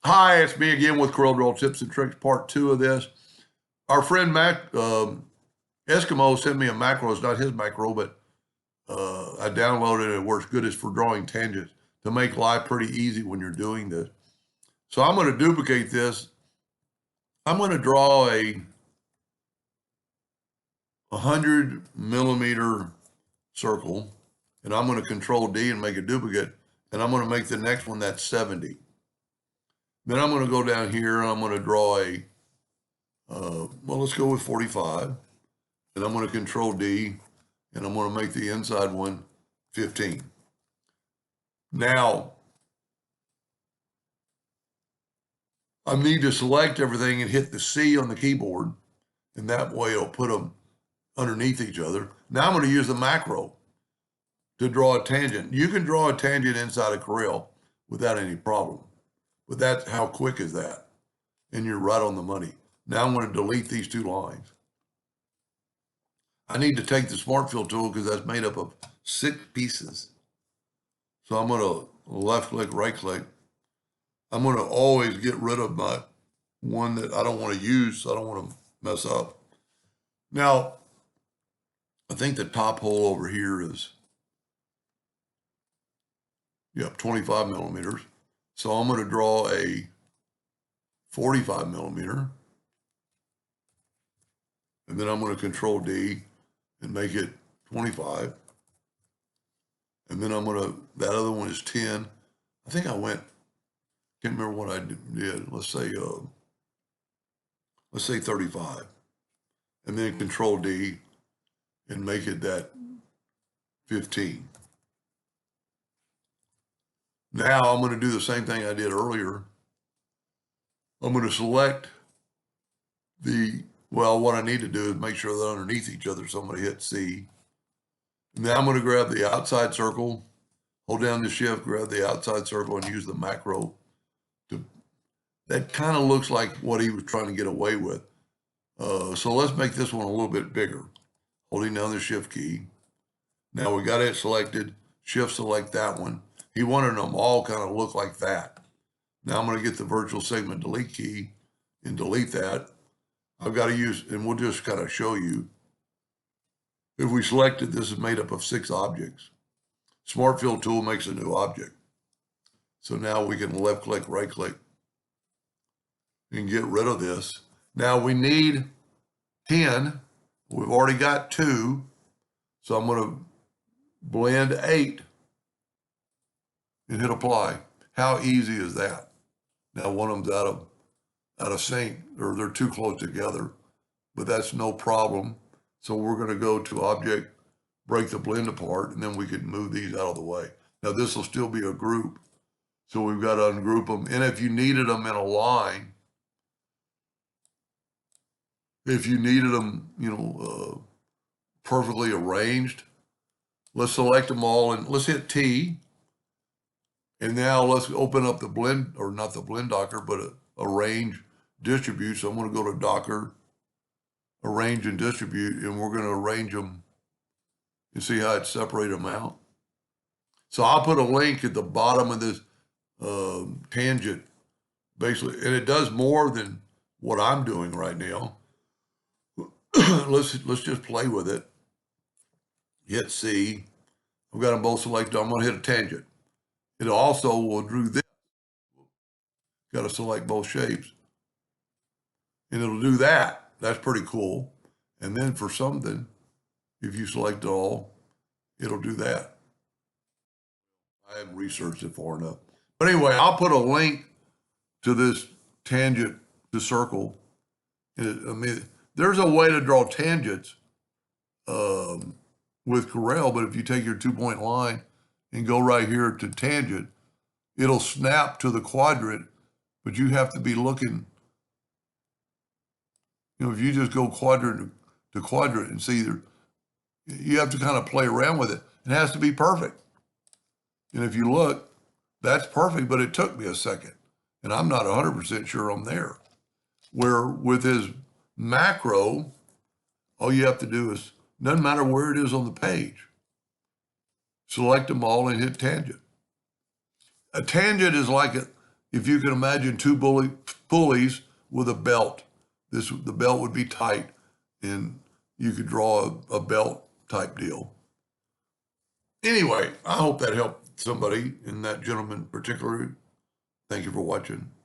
Hi, it's me again with Corel Drill Tips and Tricks, part 2 of this. Our friend Eskimo sent me a macro. It's not his macro, but I downloaded it. It works good. It's for drawing tangents to make life pretty easy when you're doing this. So I'm going to duplicate this. I'm going to draw a 100 millimeter circle, and I'm going to Control D and make a duplicate, and I'm going to make the next one that's 70. Then I'm going to go down here and I'm going to draw well, let's go with 45. And I'm going to Control D and I'm going to make the inside one 15. Now, I need to select everything and hit the C on the keyboard. And that way it'll put them underneath each other. Now I'm going to use the macro to draw a tangent. You can draw a tangent inside of Corel without any problem. But that's how quick is that? And you're right on the money. Now I'm going to delete these two lines. I need to take the Smart Fill tool because that's made up of 6 pieces. So I'm going to left click, right click. I'm going to always get rid of my one that I don't want to use, so I don't want to mess up. Now, I think the top hole over here is, 25 millimeters. So I'm going to draw a 45 millimeter. And then I'm going to Control D and make it 25. And then I'm going to, that other one is 10. I think I went, can't remember what I did. Let's say 35. And then Control D and make it that 15. Now I'm going to do the same thing I did earlier. I'm going to select what I need to do is make sure they're underneath each other. So I'm going to hit C. Now I'm going to grab the outside circle, hold down the shift, grab the outside circle and use the macro. That kind of looks like what he was trying to get away with. So let's make this one a little bit bigger. Holding down the shift key. Now we got it selected, shift select that one. He wanted them all kind of look like that. Now I'm going to get the virtual segment delete key and delete that. I've got to use, and we'll just kind of show you. If we selected, this is made up of 6 objects. Smart Fill tool makes a new object. So now we can left click, right click, and get rid of this. Now we need 10. We've already got 2. So I'm going to blend 8 and hit apply. How easy is that? Now one of them's out of sync, or they're too close together, but that's no problem. So we're going to go to object, break the blend apart, and then we can move these out of the way. Now this will still be a group. So we've got to ungroup them. And if you needed them in a line, if you needed them, perfectly arranged, let's select them all and let's hit T. And now let's open up the blend, or not the blend docker, but arrange, distribute. So I'm going to go to Docker, arrange and distribute, and we're going to arrange them and see how it separates them out. So I'll put a link at the bottom of this tangent, basically, and it does more than what I'm doing right now. Let's just play with it. Hit C. I've got them both selected. I'm going to hit a tangent. It also will do this. Got to select both shapes. And it'll do that. That's pretty cool. And then for something, if you select it all, it'll do that. I haven't researched it far enough. But anyway, I'll put a link to this tangent to circle. There's a way to draw tangents with Corel, but if you take your 2-point line and go right here to tangent, it'll snap to the quadrant, but you have to be looking, if you just go quadrant to quadrant and see you have to kind of play around with it. It has to be perfect. And if you look, that's perfect, but it took me a second. And I'm not 100% sure I'm there. Where with his macro, all you have to do is, doesn't matter where it is on the page, select them all and hit tangent. A tangent is like if you can imagine two pulleys with a belt, the belt would be tight, and you could draw a belt type deal. Anyway, I hope that helped somebody, and that gentleman in particular. Thank you for watching.